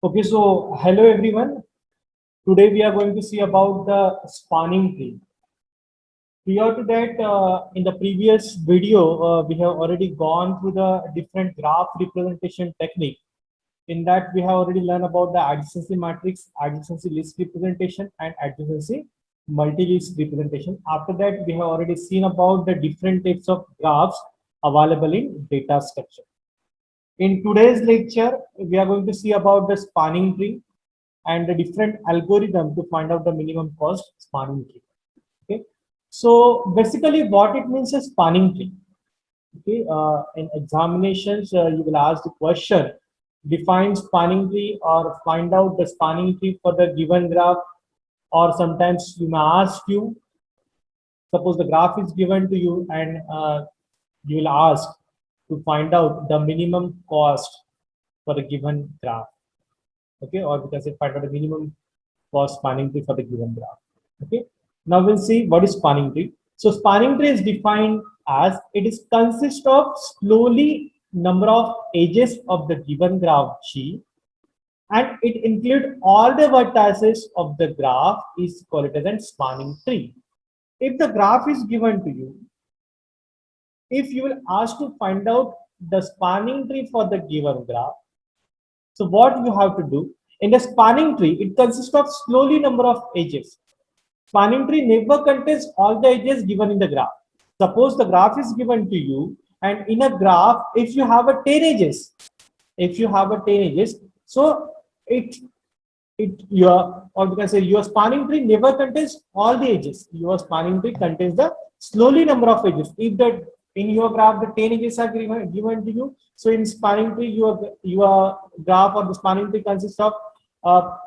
Okay, so hello everyone. Today we are going to see about the spanning tree. Prior to that, in the previous video, we have already gone through the different graph representation technique. In that, we have already learned about the adjacency matrix, adjacency list representation, and adjacency multi-list representation. After that, we have already seen about the different types of graphs available in data structure. In today's lecture, we are going to see about the spanning tree and the different algorithm to find out the minimum cost spanning tree. Okay, so basically, what it means is spanning tree. Okay, in examinations, you will ask the question: define spanning tree or find out the spanning tree for the given graph. Or sometimes you may ask you, suppose the graph is given to you and you will ask to find out the minimum cost for a given graph. Okay, or we can say find out the minimum cost spanning tree for the given graph. Okay, now we'll see what is spanning tree. So spanning tree is defined as it is consist of slowly number of edges of the given graph G, and it include all the vertices of the graph is called as a spanning tree. If the graph is given to you, if you will ask to find out the spanning tree for the given graph, so what you have to do in the spanning tree, it consists of slowly number of edges. Spanning tree never contains all the edges given in the graph. Suppose the graph is given to you, and in a graph, if you have a 10 edges, so it your, or we can say your spanning tree never contains all the edges. Your spanning tree contains the slowly number of edges. If the in your graph the 10 edges are given to you, so in spanning tree your graph or the spanning tree consists of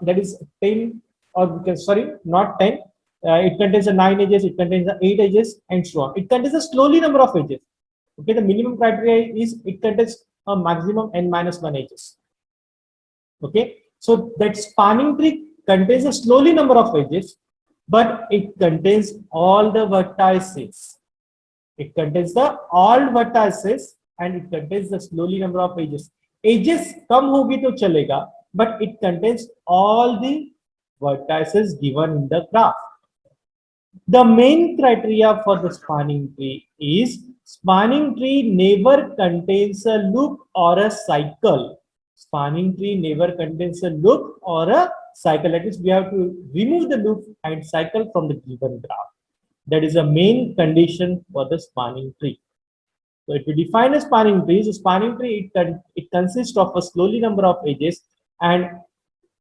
that is 10, or sorry, not 10. It contains the 9 edges, it contains the 8 edges, and so on. It contains a slowly number of edges. Okay, the minimum criteria is it contains a maximum n minus 1 edges. Okay, so that spanning tree contains a slowly number of edges, but it contains all the vertices. It contains the all vertices and it contains the slowly number of edges. Edges कम होगी तो चलेगा, but it contains all the vertices given in the graph. The main criteria for the spanning tree is spanning tree never contains a loop or a cycle. Spanning tree never contains a loop or a cycle. That is, we have to remove the loop and cycle from the given graph. That is a main condition for the spanning tree. So if we define a spanning tree, so spanning tree it consists of a slowly number of edges and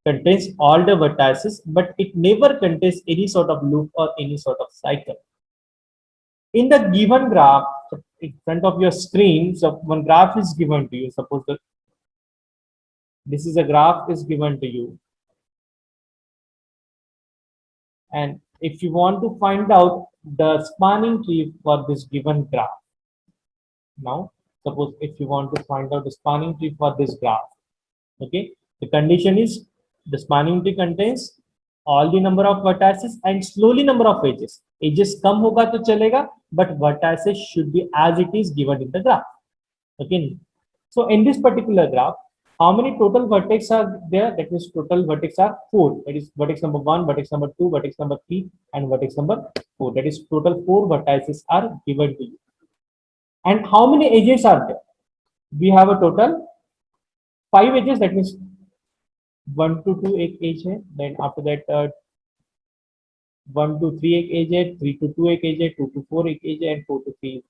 contains all the vertices, but it never contains any sort of loop or any sort of cycle. In the given graph, in front of your screen, so one graph is given to you. Suppose that this is a graph is given to you, and if you want to find out the spanning tree for this given graph, now suppose if you want to find out the spanning tree for this graph, okay, the condition is the spanning tree contains all the number of vertices and slowly number of edges. Edges कम होगा तो चलेगा, but vertices should be as it is given in the graph. Okay, so in this particular graph, how many total vertex are there? That means total vertex are 4. That is vertex number 1, vertex number 2, vertex number 3, and vertex number 4. That is total 4 vertices are given to you. And how many edges are there? We have a total 5 edges. That means 1 to 2 एक edge है. Then after that 1 to 3 एक edge है, 3 to 2 एक edge है, 2 to 4 एक edge है, and 4 to 3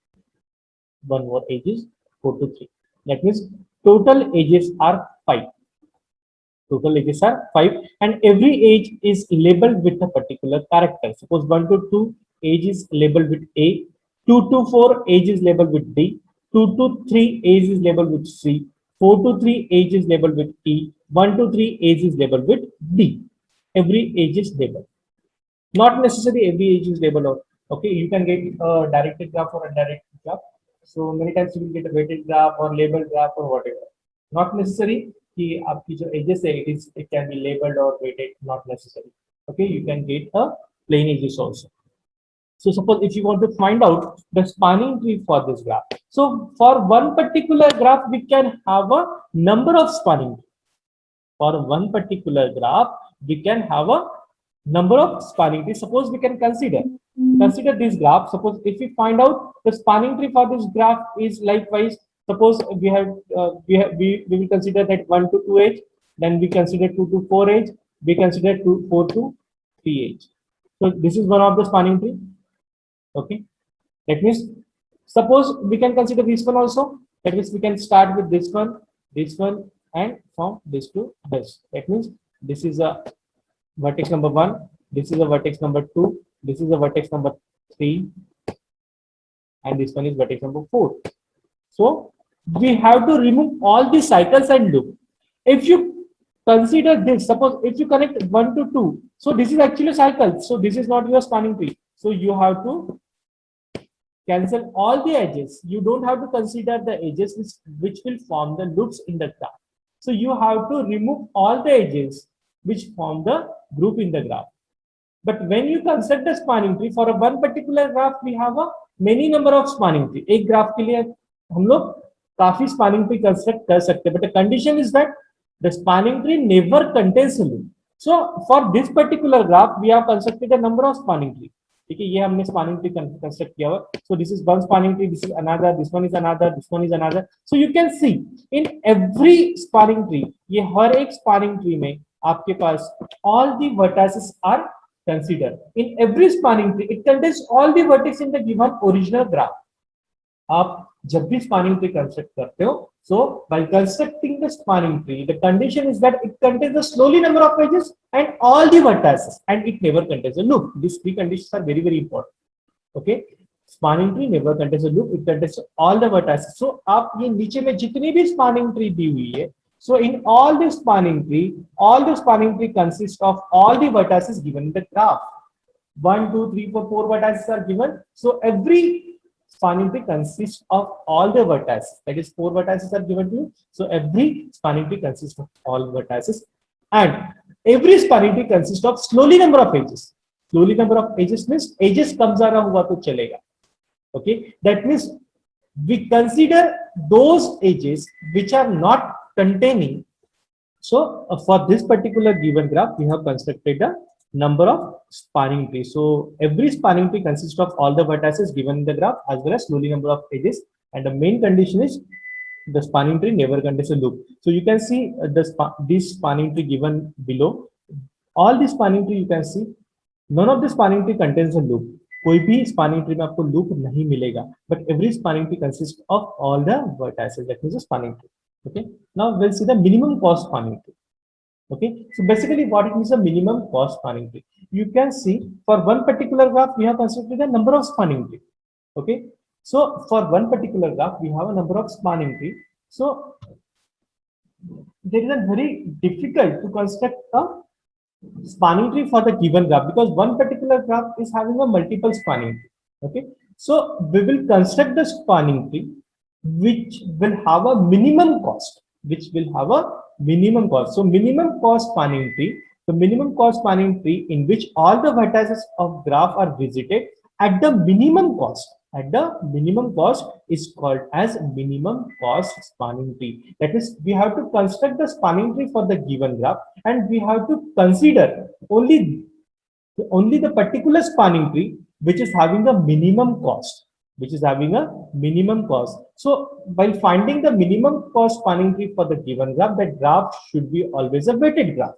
one more edge is 4 to 3. That means total edges are 5. Total edges are 5, and every edge is labeled with a particular character. Suppose 1 to 2 edge is labeled with A, 2 to 4 edge is labeled with D, 2 to 3 edge is labeled with C, 4 to 3 edge is labeled with E, 1 to 3 edge is labeled with D. Every edge is labeled. Not necessarily every edge is labeled out. Okay, you can get a directed graph or undirected graph. So many times you will get a weighted graph or labeled graph or whatever. Not necessary कि आपकी जो edges है, it can be labeled or weighted. Not necessary. Okay, you can get a plain edges also. So suppose if you want to find out the spanning tree for this graph, so for one particular graph we can have a number of spanning tree. for one particular graph, we can have a number of spanning trees. Suppose we can consider this graph. Suppose if we find out the spanning tree for this graph is likewise, suppose we will consider that 1 to 2 edge, then we consider 2 to 4 edge, we consider 4 to 3 edge. So this is one of the spanning tree. Okay, that means suppose we can consider this one also. That means we can start with this one, and from this to this. That means this is a vertex number 1, this is a vertex number 2, this is a vertex number 3, and this one is vertex number 4. So we have to remove all the cycles and loop. If you consider this, suppose if you connect 1 to 2, so this is actually a cycle, so this is not your spanning tree. So you have to cancel all the edges. You don't have to consider the edges which will form the loops in the graph. So you have to remove all the edges which form the group in the graph. But when you construct the spanning tree for a one particular graph, we have a many number of spanning tree. एक graph के लिए हम लोग काफी spanning tree construct कर सकते हैं. But the condition is that the spanning tree never contains a loop. So for this particular graph, we have constructed a number of spanning tree. ठीक है, ये हमने spanning tree construct किया हुआ. So this is one spanning tree, this is another, this one is another, this one is another. So you can see in every spanning tree, ये हर एक spanning tree में आपके पास all the vertices are considered. In every spanning tree, it contains all the vertices in the given original graph. आप जब भी spanning tree construct करते हो, so by constructing the spanning tree, the condition is that it contains a slowly number of edges and all the vertices, and it never contains a loop. These three conditions are very, very important. Okay, spanning tree never contains a loop, it contains all the vertices. So आप ये नीचे में जितनी भी spanning tree दी हुई है, so in all the spanning tree consists of all the vertices given in the graph. 1, 2, 3, 4, 4 vertices are given. So every spanning tree consists of all the vertices. That is 4 vertices are given to you. So every spanning tree consists of all vertices, and every spanning tree consists of slowly number of edges. Slowly number of edges means edges कम ज़्यादा हुआ तो चलेगा. Okay, that means we consider those edges which are not containing. So for this particular given graph, we have constructed a number of spanning trees. So every spanning tree consists of all the vertices given in the graph as well as slowly number of edges, and the main condition is the spanning tree never contains a loop. So you can see this spanning tree given below. All the spanning tree you can see, none of the spanning tree contains a loop. कोई भी spanning tree में आपको loop नहीं मिलेगा, but every spanning tree consists of all the vertices. That means a spanning tree. Okay, now we'll see the minimum cost spanning tree. Okay, so basically what it means a minimum cost spanning tree. You can see for one particular graph we have constructed a number of spanning tree. Okay, so for one particular graph we have a number of spanning tree. So there is a very difficult to construct a spanning tree for the given graph because one particular graph is having a multiple spanning tree. Okay, so we will construct the spanning tree which will have a minimum cost. So minimum cost spanning tree, the minimum cost spanning tree in which all the vertices of graph are visited at the minimum cost. At the minimum cost is called as minimum cost spanning tree. That is, we have to construct the spanning tree for the given graph, and we have to consider only the particular spanning tree which is having a minimum cost. So while finding the minimum cost spanning tree for the given graph, that graph should be always a weighted graph.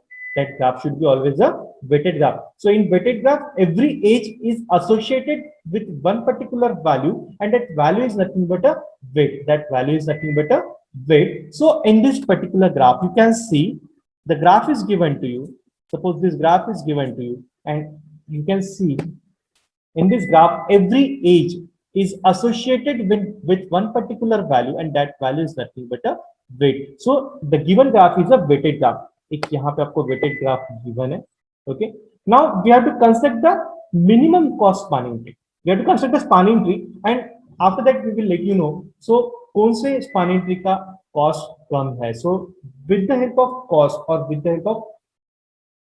So in weighted graph, every edge is associated with one particular value, and that value is nothing but a weight. So in this particular graph, you can see the graph is given to you. Suppose this graph is given to you, and you can see in this graph, every edge is associated with one particular value, and that value is nothing but a weight. So the given graph is a weighted graph. एक यहाँ पे आपको weighted graph given है. Okay. Now we have to construct the minimum cost spanning tree. And after that we will let you know. So कौन से spanning tree का cost कम है. So with the help of cost or with the help of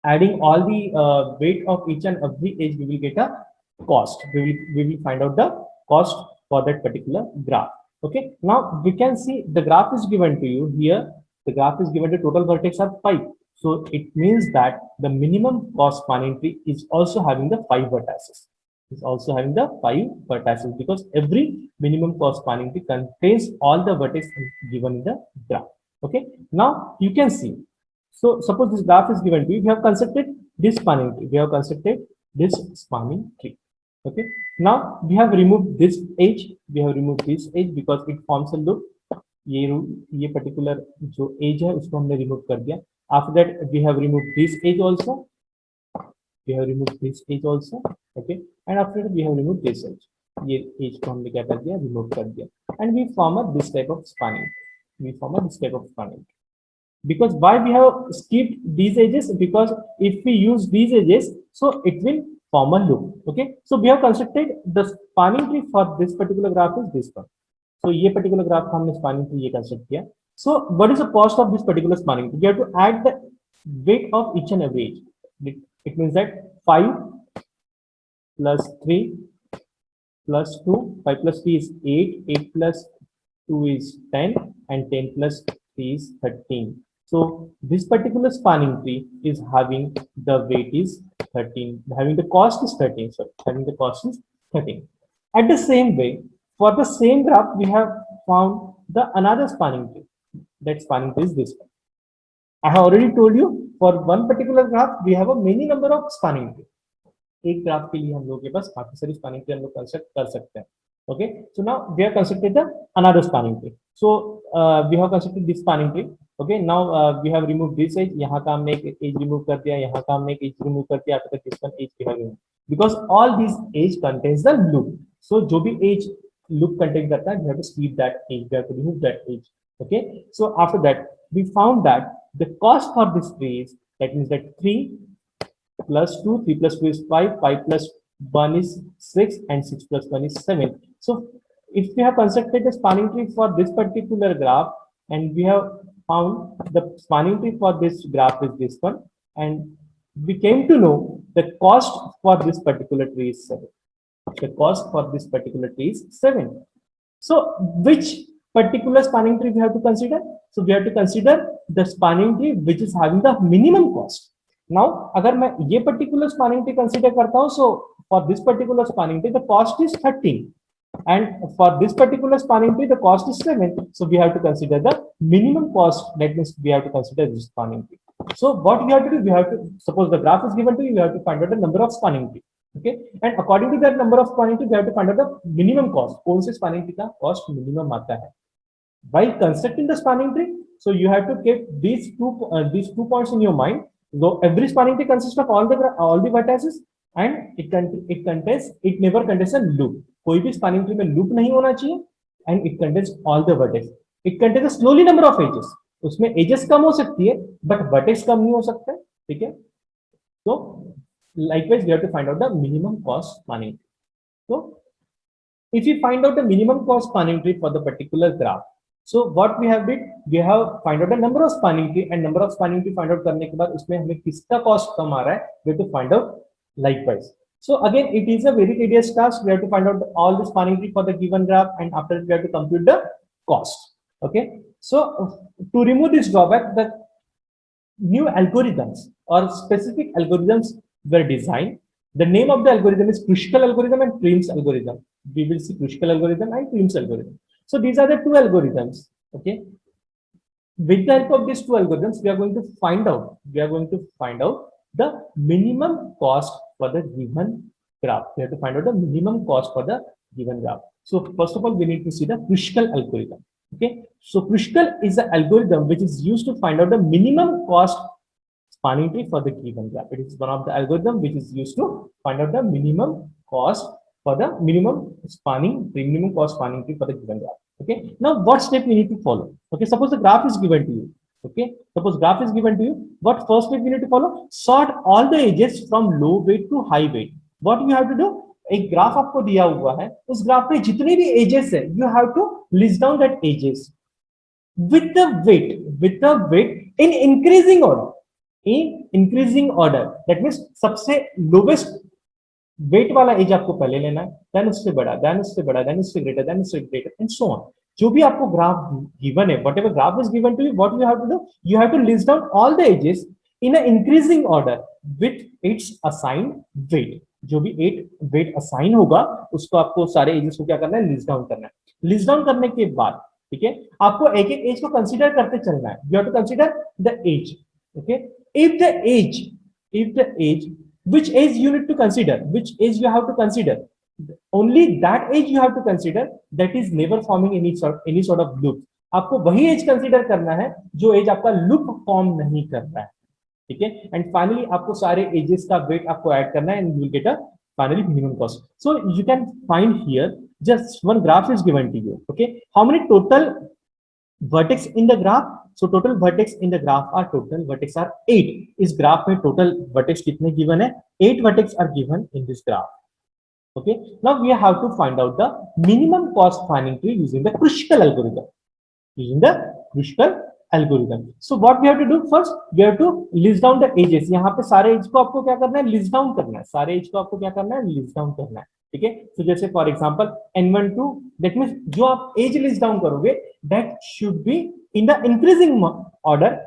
adding all the weight of each and every edge, we will get a cost. We will find out the cost for that particular graph. Okay, now we can see the graph is given to you here. The graph is given to total vertex are 5. So it means that the minimum cost spanning tree is also having the 5 vertices. Is also having the 5 vertices because every minimum cost spanning tree contains all the vertices given in the graph. Okay. Now you can see. So suppose this graph is given to you. We have constructed this spanning tree. We have constructed this spanning tree. Okay. Now we have removed this edge. We have removed this edge because it forms a loop. ये particular जो as है उसको हमने remove कर दिया. After that we have removed this edge also. We have removed this edge also. Okay, and after that we have removed this edge. ये edge को हमने क्या कर दिया, remove कर दिया, and we form a this type of spanning. We form a this type of spanning. Because why we have skipped these edges? Because if we use these edges, so it will form a loop. Okay, so we have constructed the spanning tree for this particular graph is this one. So ये particular graph का हमने spanning tree ये construct किया. So what is the cost of this particular spanning tree? We have to add the weight of each and every edge. It means that 5 plus 3 plus 2, 5 plus 3 is 8, 8 plus 2 is 10, and 10 plus 3 is 13. So this particular spanning tree is having the weight is 13, having the cost is 13. So having the cost is 13. At the same way, for the same graph, we have found the another spanning tree. That spanning tree is this one. I have already told you for one particular graph, we have a many number of spanning tree. एक graph के लिए हम लोग के पास काफी सारी spanning tree हम लोग कंस्ट्रक्ट कर सकते हैं. Okay, so now we have constructed the another spanning tree. So we have constructed this spanning tree. Okay, now we have removed this edge. यहाँ का हमने एक edge remove कर दिया, यहाँ का हमने एक edge remove कर दिया. After that this one edge we have removed because all these edge contains the loop. So जो भी edge loop contain करता है, we have to skip that edge. We have to remove that edge. Okay, so after that we found that the cost for this tree is, that means that 3 plus 2, 3 plus 2 is 5, 5 plus 1 is 6, and 6 plus 1 is 7. So if we have constructed a spanning tree for this particular graph, and we have found the spanning tree for this graph is this one, and we came to know the cost for this particular tree is 7. The cost for this particular tree is 7. So which particular spanning tree we have to consider? So we have to consider the spanning tree which is having the minimum cost. Now अगर मैं ये particular spanning tree consider करता हूँ, so for this particular spanning tree the cost is 13, and for this particular spanning tree the cost is 7. So we have to consider the minimum cost. That means we have to consider this spanning tree. So what we have to do, we have to suppose the graph is given to you, you have to find out the number of spanning tree. Okay, and according to that number of spanning tree we have to find out the minimum cost. कौन से spanning tree का cost minimum आता है? While constructing the spanning tree, so you have to keep these two points in your mind. So every spanning tree consists of all the vertices, and it never contains a loop. कोई भी spanning tree में loop नहीं होना चाहिए, and it contains all the vertices. It contains a slowly number of edges. उसमें edges कम हो सकती है, but vertex कम नहीं हो सकता है. ठीक है? So likewise we have to find out the minimum cost spanning tree. So if you find out the minimum cost spanning tree for the particular graph, so what we have did, we have find out the number of spanning tree, and number of spanning tree find out करने के बाद उसमें हमें किसका cost कम आ रहा है, we have to find out likewise. So again it is a very tedious task. We have to find out all the spanning tree for the given graph, and after that we have to compute the cost. Okay, so to remove this drawback, the new algorithms or specific algorithms were designed. The name of the algorithm is Kruskal algorithm and Prim's algorithm. We will see Kruskal algorithm and Prim's algorithm. So these are the two algorithms. Okay, with the help of these two algorithms we are going to find out the minimum cost for the given graph. We have to find out the minimum cost for the given graph. So first of all we need to see the Kruskal algorithm. Okay, so Kruskal is the algorithm which is used to find out the minimum cost spanning tree for the given graph. It is one of the algorithm which is used to find out the minimum cost for the minimum cost spanning tree for the given graph. Okay, now what step we need to follow? Okay, suppose the graph is given to you. Okay, suppose graph is given to you, what first step we need to follow? Sort all the edges from low weight to high weight. What you have to do? एक graph आपको दिया हुआ है, उस graph पे जितने भी edges है, you have to list down that edges with the weight in increasing order. That means सबसे lowest weight वाला एज आपको पहले लेना है, then उससे बड़ा, then उससे बड़ा, then उससे greater, then उससे greater, and so on. जो भी आपको ग्राफ गिवन है, whatever graph is given to you, what you have to do? You have to list down all the edges in a increasing order with its assigned weight. जो भी 8 weight assign होगा उसको आपको सारे edges को क्या करना है, लिस्ट डाउन करना है। लिस्ट डाउन करने के बाद ठीक है, आपको एक एक एज को कंसीडर करते चलना है। You have to consider the edge. Okay, if the edge, if the age, which age you need to consider, which age you have to consider, only that age you have to consider that is never forming any sort of loop। आपको वही as consider करना है जो as आपका loop form नहीं कर रहा है, ठीक है। एंड फाइनली आपको सारे एजेस का वेट आपको ऐड करना है and you will get a finally minimum cost. So you can find here just one graph is given to you, okay, how many total vertex in the graph? So total vertex in the graph are, total vertex are 8। इस graph में total vertex कितने given है? 8 vertex are given in this graph। Okay, now we have to find out the minimum cost finding tree using the Kruskal algorithm, using the Kruskal algorithm। So what we have to do first, we have to list down the ages। यहाँ पे सारे as को आपको क्या करना है, list down करना है। सारे एज को आपको क्या करना है, लिस्ट डाउन करना है, ठीक है। तो जैसे for example n12, that means जो आप एज लिस्ट डाउन करोगे that should be in the increasing order.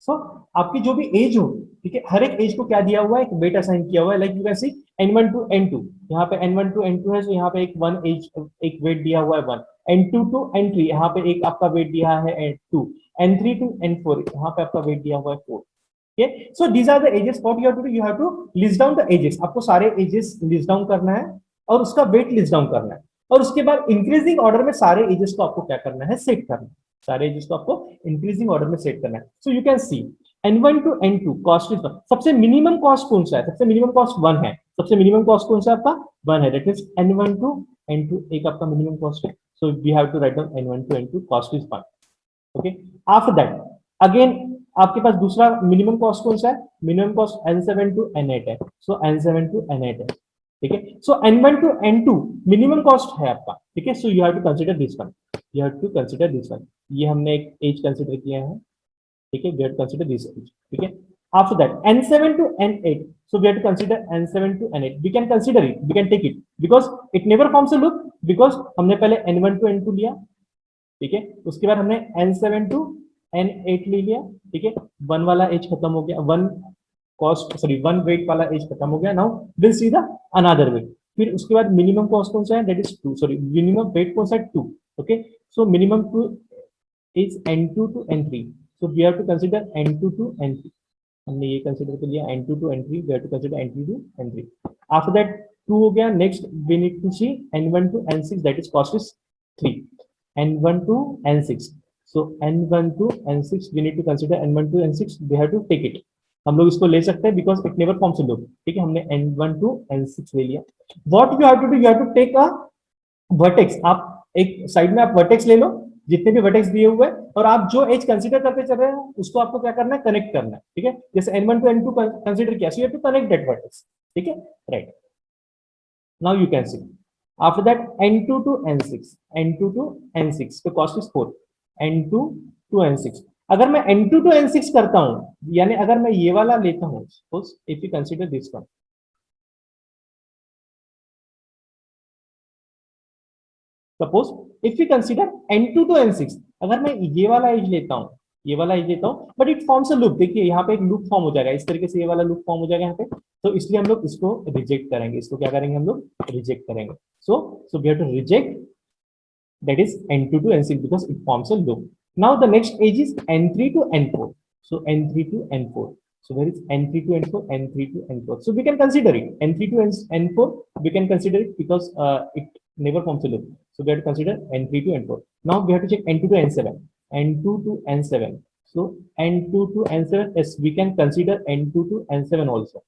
So आपकी जो भी एज हो, ठीक है, हर एक एज को क्या दिया हुआ है, एक वेट असाइन किया हुआ है। Like you can see n1 to n2, यहाँ पे n1 टू n2 है, तो यहाँ पे एक वन एज, एक वेट दिया हुआ है 1। n2 टू n3, यहाँ पे एक आपका वेट दिया है 2। n3 टू n4, यहाँ पे आपका वेट दिया हुआ है 4। Okay, so these are the ages। what you have to do, you have to list down the ages। आपको सारे ages list down करना है और उसका weight list down करना है, और उसके बाद इंक्रीजिंग ऑर्डर में सारे ages को आपको क्या करना है, सेट करना है। सारे ages को आपको इंक्रीजिंग ऑर्डर में सेट करना है। So you can see n1 to n2 cost is 1। सबसे मिनिमम कॉस्ट कौन सा है, सबसे मिनिमम कॉस्ट 1 है। सबसे मिनिमम कॉस्ट कौन सा आपका 1 है, that means n1 to n2 एक आपका मिनिमम कॉस्ट है। So we have to write down n1 to n2 cost is 1। Okay, after that again आपके पास दूसरा मिनिमम कॉस्ट कौन सा है, minimum cost n7 to n8 है। सो n7 टू n8 है, ठीक है। सो n1 to n2 minimum cost है आपका, ठीक है। So you have to consider this one, you have to consider this one. ये हमने एक एज कंसीडर किया है, ठीक है, we have to consider this edge, ठीक है। After that n7 to n8, so we have to consider n7 to n8। we can consider it, we can take it because it never forms a loop, because हमने पहले n1 to n2 लिया, ठीक है, उसके बाद हमने n7 to n8 ले लिया, ठीक है। 1 वाला एज खत्म हो गया, 1 कॉस्ट सॉरी 1 वेट वाला एज खत्म हो गया। Now will see the another weight. फिर उसके बाद मिनिमम कॉस्ट कौन सा है, that is 2, sorry minimum weight कौन सा है 2। Okay, so minimum 2 is n2 to n3, so we have to consider n2 to n3। हमने ये कंसीडर कर लिया n2 to n3, we have to consider n3 to n3। After that 2 हो गया, next we need to see n1 to n6, that is cost is 3। n1 to n6, so n1 to n6 we need to consider n1 to n6, we have to take it। हम लोग इसको ले सकते हैं because it never forms a loop, ठीक है। हमने n1 to n6 ले लिया। what you have to do, you have to take a vertex। आप एक साइड में आप vertex ले लो, जितने भी vertex दिए हुए हैं, और आप जो एज कंसीडर करते चल रहे हैं उसको आपको क्या करना है, कनेक्ट करना है, ठीक है। जैसे n1 to n2 कंसीडर किया, so you have to connect that vertex, ठीक है, right. now you can see after that n2 to n6, n2 to n6 तो cost is 4। n2 to n6, अगर मैं n2 to n6 करता हूं, यानी अगर मैं ये वाला लेता हूं, suppose if you consider this one, suppose if you consider n2 to n6, अगर मैं ये वाला एज लेता हूं, ये वाला एज लेता हूं, but it forms a loop. देखिए यहाँ पे एक लूप फॉर्म हो जाएगा, इस तरीके से ये वाला लूप फॉर्म हो जाएगा यहाँ पे, तो इसलिए हम लोग इसको रिजेक्ट करेंगे। इसको क्या करेंगे, हम लोग रिजेक्ट करेंगे। So we have to reject that is n2 to n6 because it forms a loop। now the next age is n3 to n4, so n3 to n4, so where is n3 to n4, n3 to n4, so we can consider it n3 to n4, we can consider it because it never forms a loop, so we have to consider n3 to n4। now we have to check n2 to n7, n2 to n7, so n2 to n7, yes we can consider n2 to n7 also।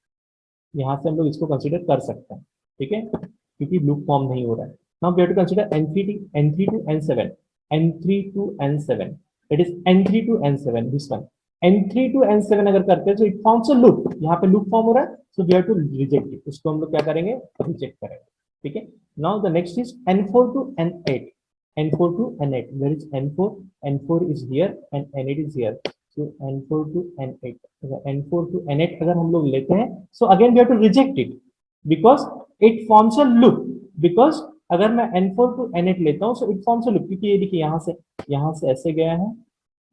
यहाँ से हम लोग इसको consider कर सकते हैं, ठीक है, क्योंकि लूप फॉर्म नहीं हो रहा है। now we have to consider n3 to n7, n3 to n7, that is n3 to n7, this one n3 to n7 अगर करते हैं तो it forms a loop, यहाँ पे loop फॉर्म हो रहा है, so we have to reject it। उसको हम लोग क्या करेंगे, रिजेक्ट करेंगे, ठीक है। now the next is n4 to n8, n4 to n8, where is n4, n4 is here and n8 is here, so n4 to n8, n4 to n8 अगर हम लोग लेते हैं, so again we have to reject it because it forms a loop, because अगर मैं n4 to n8 लेता हूं, so it forms a loop, क्योंकि ये देखिए यहाँ से ऐसे गया है,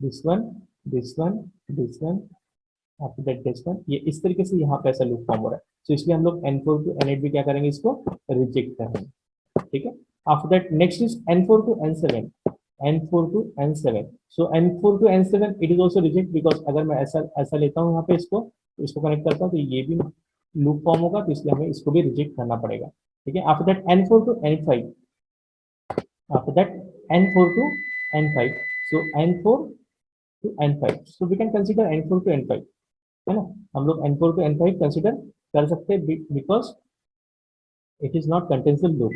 this one, this one, this one, after that this one, ये इस तरीके से यहाँ पे ऐसा लूप फॉर्म हो रहा है। तो इसलिए हम लोग N4 to N8 भी क्या करेंगे, इसको रिजेक्ट करेंगे, ठीक है। After that next is N4 to N7, N4 to N7, so N4 to N7 it is also reject, because अगर मैं ऐसा ऐसा लेता हूँ यहाँ पे इसको, तो इसको कनेक्ट करता हूँ तो ये भी लूप फॉर्म होगा, तो इसलिए हमें इसको भी रिजेक्ट करना पड़ेगा, ठीक है। After that N4 to N5, after that N4 to N5, so N4 to N5, so we can consider N4 to N5, है ना। हम लोग N4 to N5 कंसिडर कर सकते हैं, बिकॉज इट इज नॉट कंटेंशियल loop.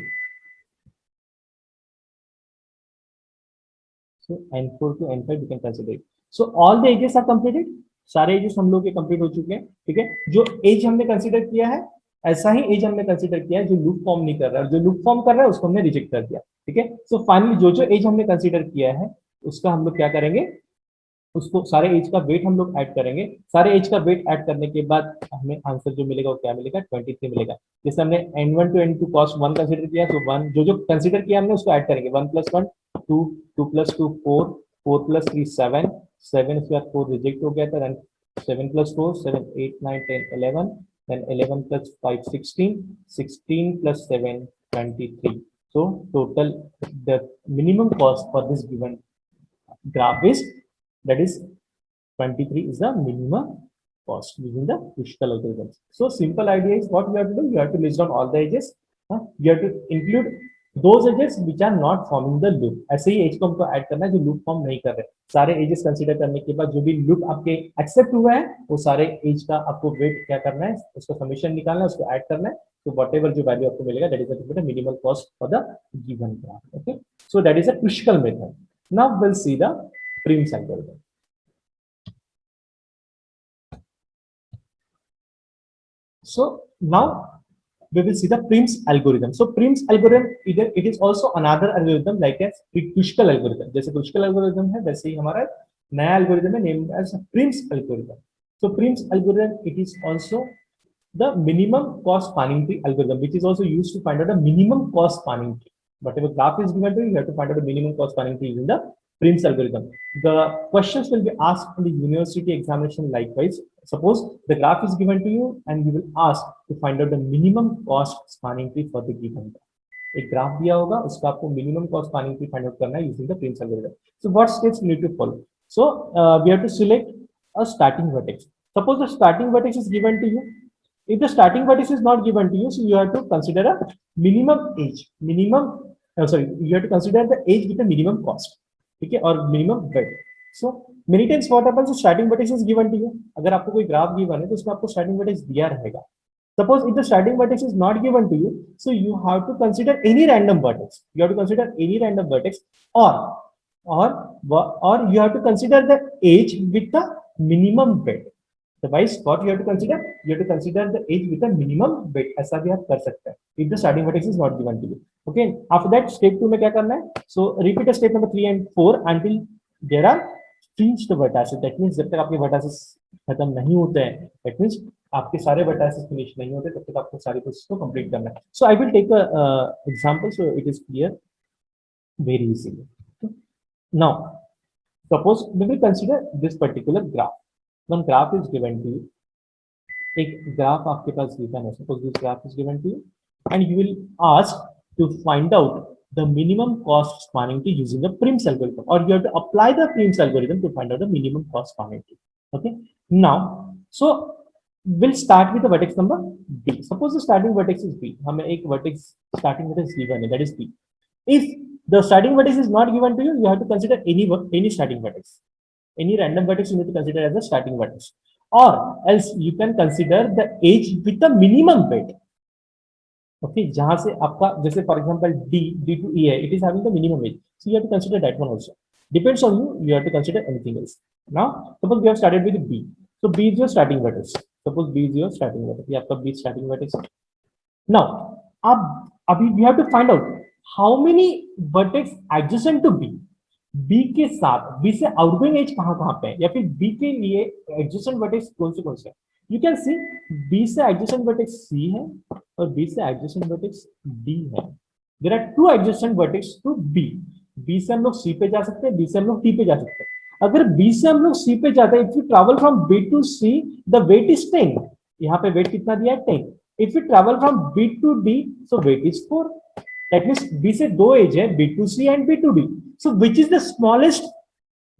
So N4 to N5 we can consider it. So all the edges are completed. सारे edges हम लोग के कंप्लीट हो चुके हैं, ठीक है। जो एज हमने कंसीडर किया है, ऐसा ही एज हमने कंसीडर किया है जो लूप फॉर्म नहीं कर रहा है, जो लूप फॉर्म कर रहा है उसको हमने रिजेक्ट कर दिया, ठीक है। सो फाइनली जो जो एज हमने कंसीडर किया है उसका हम लोग क्या करेंगे, उसको सारे एज का वेट हम लोग ऐड करेंगे। सारे एज का वेट ऐड करने के बाद हमें आंसर जो मिलेगा वो क्या मिलेगा, 23 मिलेगा। जैसे हमने N1 to N2 cos 1 consider किया, तो 1 जो जो कंसीडर किया हमने उसको ऐड करेंगे, 1 + 1 2, 2 + 2 4, 4 + 3 7, 7 इसके बाद 4 रिजेक्ट हो गया था, then 7 + 4 7 8 9 10 11, then 11 + 5 16, 16 + 7 23. So total the minimum cost for this given graph is, that is 23 is the minimum cost using the Kruskal algorithm. So simple idea is what you have to do, you have to list down all the edges, you have to include those edges which are not forming the loop. ऐसे ही as को हमको add करना है जो loop form नहीं कर रहे। सारे एजेस कंसीडर करने के बाद जो भी लूप आपके एक्सेप्ट हुआ है वो सारे एज का आपको वेट क्या करना है, उसका समीशन निकालना है, उसको ऐड करना है, तो व्हाटएवर जो वैल्यू आपको मिलेगा that is the minimum cost for the given graph. Okay, so that is a Kruskal method. Now will see the Prim's algorithm. So now we will see the Prim's algorithm. So Prim's algorithm, it is also another algorithm like as Kruskal algorithm. जैसे Kruskal algorithm है वैसे ही हमारा नया algorithm है named as Prim's algorithm. So Prim's algorithm, it is also the minimum cost spanning tree algorithm, which is also used to find out the minimum cost spanning tree. Whatever graph is given to you, you have to find out the minimum cost spanning tree using the Prim's algorithm. The questions will be asked in the university examination likewise. Suppose the graph is given to you and you will ask to find out the minimum cost spanning tree for the given graph. एक graph दिया होगा उसका आपको minimum cost spanning tree find out करना है using the Prim's algorithm. So what steps you need to follow? So we have to select a starting vertex. Suppose the starting vertex is given to you. If the starting vertex is not given to you, so you have to consider a minimum age, you have to consider the age with the minimum cost, okay, or minimum weight. So many times what happens is starting vertex is given to you. अगर आपको कोई graph given है तो उसमें आपको starting vertex दिया रहेगा. Suppose if the starting vertex is not given to you, so you have to consider any random vertex. You have to consider any random vertex, or you have to consider the age with the minimum weight. Otherwise, what you have to consider? You have to consider the age with a minimum weight. ऐसा भी आप कर सकते हैं if the starting vertex is not given to you. Okay. After that, step 2 में क्या करना है? So repeat step number 3 and 4 until there are finished vertices. That means जब तक आपके vertices खत्म नहीं होते हैं, that means आपके सारे vertices finish नहीं होते, तब तक आपको सारी प्रोसेस को complete करना है. So I will take a example so it is clear very easily. Okay. Now, suppose we will consider this particular graph. One graph is given to you. एक ग्राफ आपके पास given है. Suppose this graph is given to you, and you will ask to find out the minimum cost spanning tree using the Prim's algorithm, or you have to apply the Prim's algorithm to find out the minimum cost spanning tree. Okay. Now, so we'll start with the vertex number B. Suppose the starting vertex is B. हमें एक vertex starting vertex given है, that is B. If the starting vertex is not given to you, you have to consider any starting vertex. Any random vertex you need to consider as a starting vertex, or else you can consider the age with the minimum weight. Okay, जहां से आपका जैसे for example D to E है, it is having the minimum age, so you have to consider that one also. Depends on you. You have to consider anything else. Now suppose we have started with B, so B is your starting vertex. Suppose B is your starting vertex. ये आपका B starting vertex. Now अब अभी we have to find out how many vertex adjacent to B. B के साथ, B से outgoing edge कहां पे है, या फिर बी के लिए एडजेसेंट वर्टेक्स कौन से यू कैन सी बी से एडजेसेंट वर्टेक्स सी है और बी से एडजेसेंट वर्टेक्स डी है. There are two adjacent vertex to B. B से हम लोग सी पे जा सकते हैं, बी से हम लोग टी पे जा सकते हैं. अगर B से हम लोग C पे जाते हैं, if you travel from B to C the weight is 10, यहाँ पे वेट कितना दिया है 10. If you travel from B to D so weight is 4. That means B से दो एज है, B to C and B to D. So which is the smallest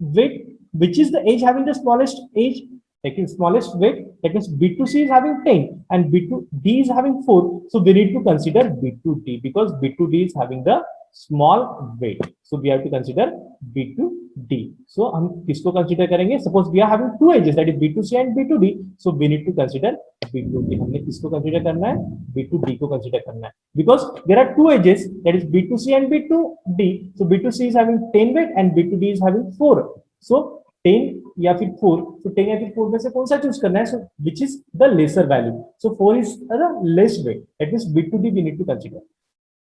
weight, which is the age having the smallest age, taking smallest weight, that means B2C is having 10 and B2D is having 4. So we need to consider B2D because B2D is having the small weight. So we have to consider B2D. So हम किसको consider करेंगे? Suppose we are having two ages, that is B2C and B2D. So we need to consider B2D. हमने किसको consider करना है? B2D को consider करना है. Because there are two ages, that is B2C and B2D. So B2C is having 10 weight and B2D is having 4. So 10 या फिर 4, so 10 या फिर 4 में से कौन सा चूज करना है? So which is the lesser value? So 4 is the less weight. That means B2D we need to consider.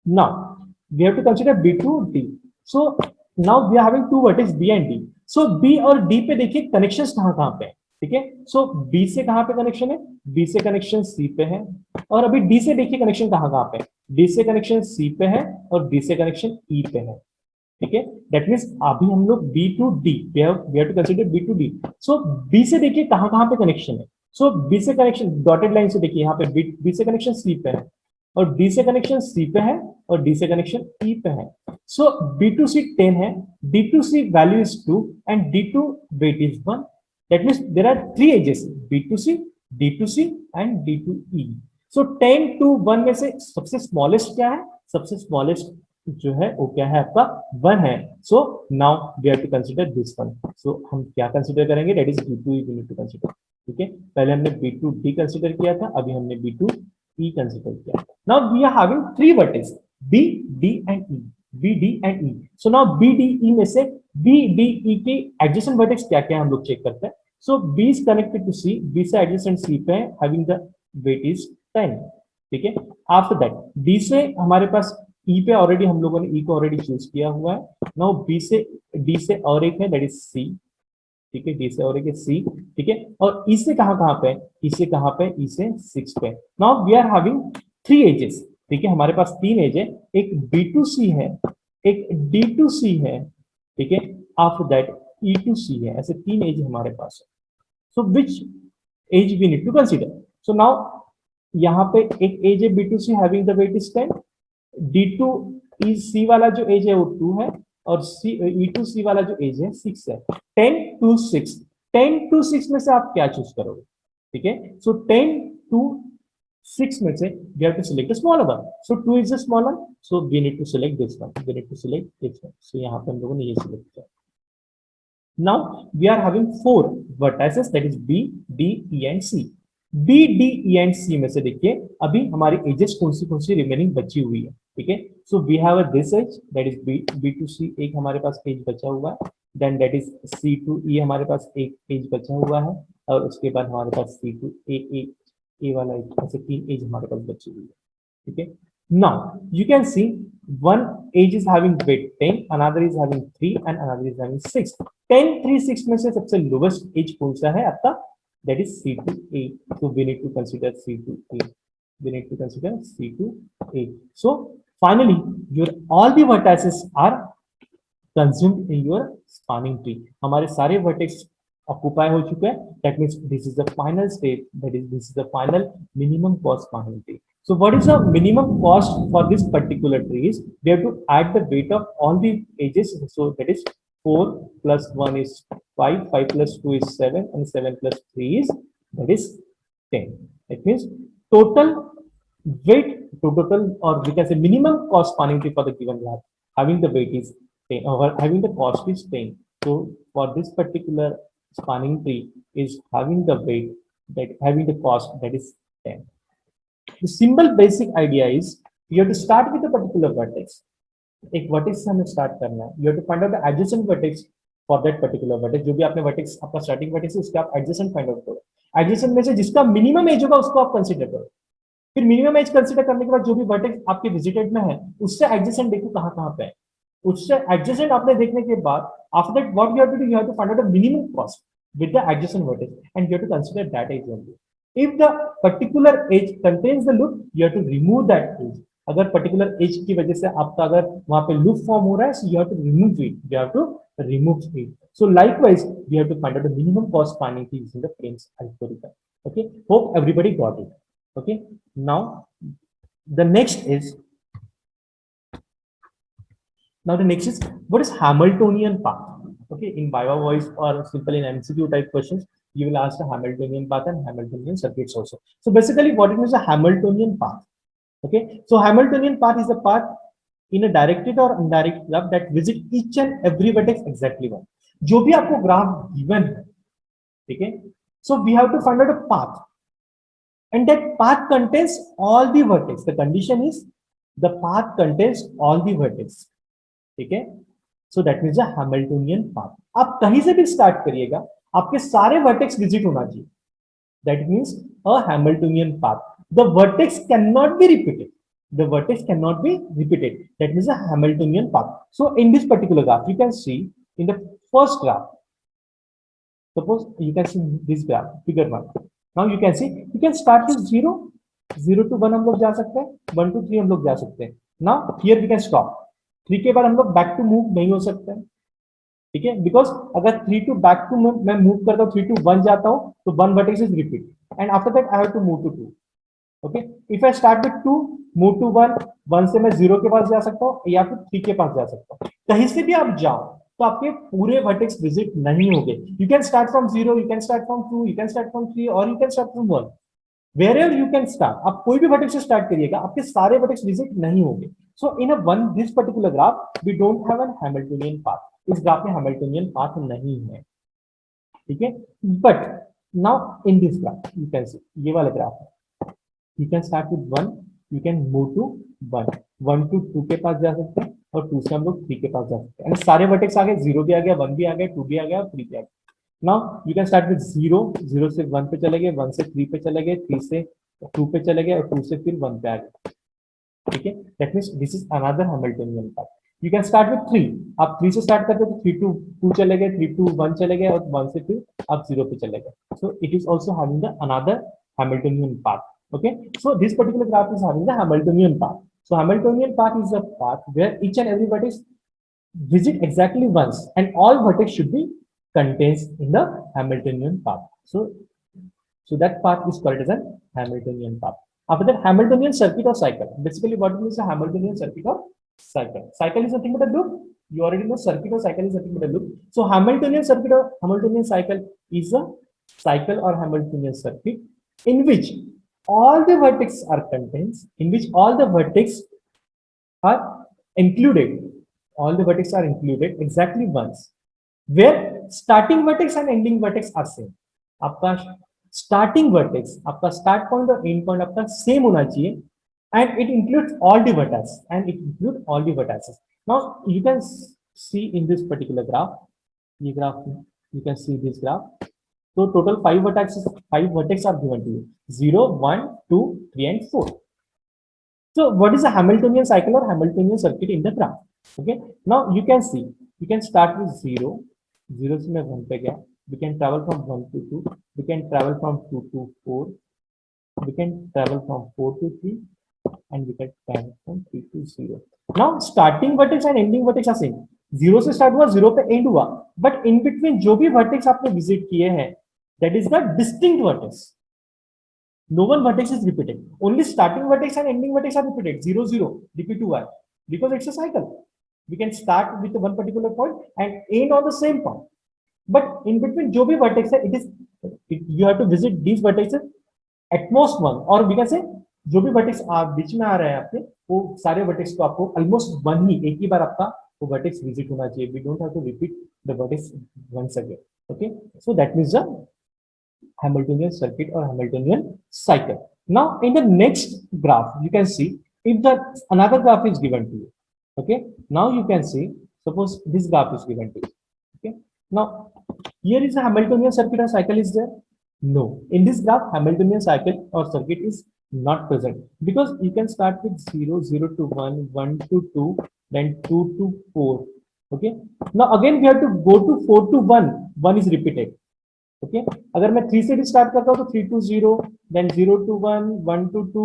Now we have to consider B2D. So now we are having two vertices B and D. So B और D पे देखिए connections कहाँ पे है, ठीक है? So B से कहाँ पे कनेक्शन है? B से कनेक्शन C पे है. और अभी D से देखिए कनेक्शन कहाँ पे है? D से कनेक्शन C पे है और D से कनेक्शन E पे है, ठीक है? दैट मींस अभी हम लोग B to D, we have to consider B to D. So B से देखिए कहाँ पे कनेक्शन है. सो B से कनेक्शन डॉटेड लाइन से देखिए यहाँ पे B से कनेक्शन C पे है और D से कनेक्शन C पे है और D से कनेक्शन E पे है. सो B टू C 10 है, D to C value is 2 and D to weight is 1. That means there are three edges, B to C, D to C and D to E. So 10 to 1 में से सबसे smallest क्या है? सबसे smallest जो है वो क्या है? आपका 1 है. So now we have to consider this one. So हम क्या कंसीडर करेंगे? That is B2E we need to consider, ठीक है? पहले हमने B2D कंसीडर किया था, अभी हमने B2E कंसीडर किया. Now we are having three vertex B, D and E, B, D and E. So now B, D, E में से B, D, E के एडजेसेंट वर्टेक्स क्या क्या हम लोग चेक करते हैं. So B is connected to C, B से एडजेसेंट C पे है, हैविंग द वेट इज 10, ठीक है? आफ्टर दैट D से हमारे पास E पे ऑलरेडी हम लोगों ने E को ऑलरेडी चूज किया हुआ है. नाउ B से D से और एक है, दैट इज C, ठीक है? D से और एक है C, ठीक है? और E से कहाँ पे? E से कहाँ पे? E से 6 पे. Now we are having three edges, ठीक है? हमारे पास तीन एज है, एक B2C है, एक D2C है, ठीक है? आफ्टर दैट E2C है. ऐसे तीन एज हमारे पास है. So which edge we need to consider? So now यहाँ पे एक एज है B2C having the weight is 10, D2C वाला जो एज है वो 2 है और E2C वाला जो एज है 6 है. 10 to 6, 10 to 6 में से आप क्या चूज करोगे, ठीक है? सो 10 to 6 में से we have to select a smaller one. So 2 is the smaller, so we need to select this one. We need to select this one. So यहाँ पे हम लोगों ने ये select किया. Now we are having four vertices, that is B, D, E and C. B, D, E and C में से देखिए अभी हमारी एजेस कौन सी रिमेनिंग बची हुई है, ठीक है? So we have a this edge, that is B to C, एक हमारे पास एज बचा हुआ है. Then that is C to E, हमारे पास एक एज बचा हुआ है और उसके बाद हमारे पास C टू A वाला एक, ऐसे तीन एज हमारे पास बची हुई है, ठीक है? Now you can C one age is having weight 10, another is having 3 and another is having 6. 10, 3, 6 में से सबसे लोवेस्ट एज कौन सा है आपका? That is C to A. So we need to consider C to A. We need to consider C to A. So finally, your all the vertices are consumed in your spanning tree. हमारे सारे vertex occupy हो चुके हैं. That means this is the final state. That is, this is the final minimum cost spanning tree. So what is the minimum cost for this particular tree? Is we have to add the weight of all the edges. So that is 4 plus 1 is 5, 5 plus 2 is 7, and 7 plus 3 is, that is 10. It means total weight to total, or we can say minimum cost spanning tree for the given lab having the weight is 10 or having the cost is 10. So for this particular spanning tree is having the weight, that having the cost, that is 10. The simple basic idea is you have to start with a particular vertex. एक vertex से हमें start करना है. You have to find out the adjacent vertex for that particular vertex. जो भी आपने vertex आपका starting vertex है उसका आप एडजेसेंट फाइंड आउट करो. एडजेसेंट में से जिसका मिनिमम एज होगा उसको आप कंसीडर करो. फिर मिनिमम एज कंसीडर करने के बाद जो भी वर्टेक्स आपके विजिटेड में है उससे एडजेसेंट देखो कहाँ पे है. उससे एडजेसेंट आपने देखने के बाद after that what you have to do, you have to find out the minimum cost with the adjacent vertex and you have to consider that edge only. If the particular edge contains the loop, you have to remove that edge. अगर particular age की वजह से आपका अगर वहां पे loop form हो रहा है, so you have to remove it. You have to removes it. So likewise, we have to find out the minimum cost spanning tree using the Frame's algorithm. Okay, hope everybody got it. Okay, now the next is what is Hamiltonian path? Okay, in Viva voice or simple in MCQ type questions, you will ask the Hamiltonian path and Hamiltonian circuits also. So basically, what it means a Hamiltonian path. Okay, so Hamiltonian path is a path in a directed or indirect graph that visit each and every vertex exactly one. जो भी आपको graph given है, ठीक है? So we have to find out a path, and that path contains all the vertex. The condition is the path contains all the vertex. ठीक है? So that means a Hamiltonian path. आप कहीं से भी start करिएगा, आपके सारे vertex visit होना चाहिए. That means a Hamiltonian path. The vertex cannot be repeated. The vertex cannot be repeated. That means a Hamiltonian path. So in this particular graph, you can see in the first graph, suppose you can see this graph, figure 1. Now you can see, you can start with 0, 0 to 1 हम लोग जा सकते हैं, 1 to 3 हम लोग जा सकते हैं. Now here we can stop. 3 के बाद हम लोग back to move नहीं हो सकते हैं. ठीक है, बिकॉज अगर 3 to back to मैं मूव करता हूँ, 3 to 1 जाता हूँ, तो 1 vertex is repeat, and after that I have to move to 2. Okay, if I start with 2, move to 1, 1 से मैं 0 के पास जा सकता हूँ या फिर 3 के पास जा सकता हूँ. कहीं से भी आप जाओ तो आपके पूरे वर्टेक्स विजिट नहीं होंगे. You can start from 0, you can start from 2, you can start from 3 और you can start from 1. wherever you can start, आप कोई भी वर्टेक्स से स्टार्ट करिएगा, आपके सारे वर्टेक्स विजिट नहीं होंगे. So in a one this particular graph we don't have an Hamiltonian path. इस ग्राफ में हैमिल्टोनियन पाथ नहीं है. ठीक है, but now in this graph you can see, ये वाला ग्राफ है, you can start with 1, you can move to 1, 1 to 2 के पास जा सकते हैं और 2 से हम लोग 3 के पास जा सकते हैं. सारे वर्टेक्स आ गए, 0 भी आ गया, 1 भी आ गया, 2 भी आ गया और 3 भी आ गया. Now you can start with 0, 0 से 1 पे चले गए, 1 से 3 पे चले गए, 3 से 2 पे चले गए और 2 से फिर 1 पे आ गए. ठीक है, that means this is another Hamiltonian path. You can start with 3, आप 3 से स्टार्ट करते हो तो 3 to 2 चले गए, 3 to 1 चले गए और 1 से फिर आप 0 पे चले गए. So it is also having the another Hamiltonian path. Okay, so this particular graph is having the Hamiltonian path. So Hamiltonian path is a path where each and every vertex visit exactly once, and all vertex should be contains in the Hamiltonian path. So that path is called as a Hamiltonian path. After that, Hamiltonian circuit or cycle. Basically, what is a Hamiltonian circuit or cycle? Cycle is nothing but a loop. You already know circuit or cycle is nothing but a loop. So Hamiltonian circuit or Hamiltonian cycle is a cycle or Hamiltonian circuit in which all the vertex are contains, in which all the vertex are included, all the vertex are included exactly once, where starting vertex and ending vertex are same. आपका starting vertex, आपका start point और end point आपका same होना चाहिए, and it includes all the vertices, and it includes all the vertices. Now you can see in this particular graph, ये graph you can see this graph. So total 5 vertices are given to you, 0, 1, 2, 3 and 4. So what is a Hamiltonian cycle or Hamiltonian circuit in the graph? Okay, now you can see, you can start with 0, 0 से मैं 1 पे गया, we can travel from 1 to 2, we can travel from 2 to 4, we can travel from 4 to 3 and we can travel from 3 to 0. Now starting vertex and ending vertex are same. 0 से start हुआ, 0 पे and हुआ, but in between जो भी vertex आपने visit किए हैं, that is the distinct vertex. No one vertex is repeated. Only starting vertex and ending vertex are repeated. 0, 0, repeat to 1, because it's a cycle. We can start with one particular point and end on the same point. But in between जो भी vertex है, you have to visit these vertices at most one, or we can say जो भी vertex आप बीच में आ रहे हैं आपके, वो सारे vertex को आपको almost one ही, एक ही बार आपका वो vertex visit होना चाहिए. We don't have to repeat the vertex once again. Okay, so that means the Hamiltonian circuit or Hamiltonian cycle. Now in the next graph you can see, if the another graph is given to you. Okay, now you can see, suppose this graph is given to you. Okay, now here is a Hamiltonian circuit or cycle is there? No, in this graph Hamiltonian cycle or circuit is not present, because you can start with 0, 0 to 1, 1 to 2, then 2 to 4. Okay, now again we have to go to 4 to 1, 1 is repeated. Okay, अगर मैं 3 से भी start करता हूँ तो 3 to 0, then 0 to 1, 1 to 2,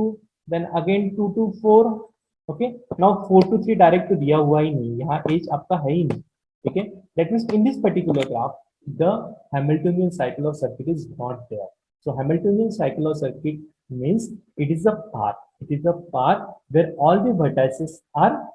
then again 2 to 4. Okay, now 4 to 3 direct तो दिया हुआ ही नहीं, यहाँ एज आपका है ही नहीं. Okay, that means in this particular graph, the Hamiltonian cycle or circuit is not there. So Hamiltonian cycle or circuit means it is a path. It is a path where all the vertices are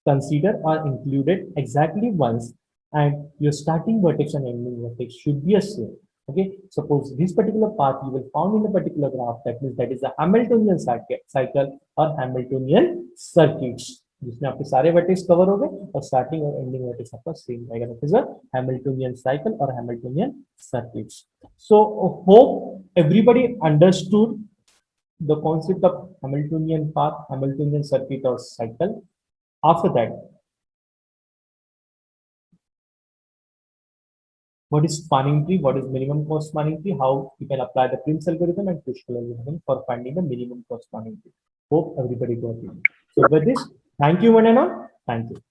considered or included exactly once, and your starting vertex and ending vertex should be a same. Okay, suppose this particular path you will found in a particular graph, that means that is a Hamiltonian cycle or Hamiltonian circuits, जिसमें आपके सारे vertex cover हो गए और starting और ending vertex आपका same रहेगा, that is a Hamiltonian cycle और Hamiltonian circuits. So hope everybody understood the concept of Hamiltonian path, Hamiltonian circuit or cycle. After that, what is spanning tree, what is minimum cost spanning tree, how you can apply the Prim's algorithm and Pushkal algorithm for finding the minimum cost spanning tree. Hope everybody got it. So with this, thank you one and all. Thank you.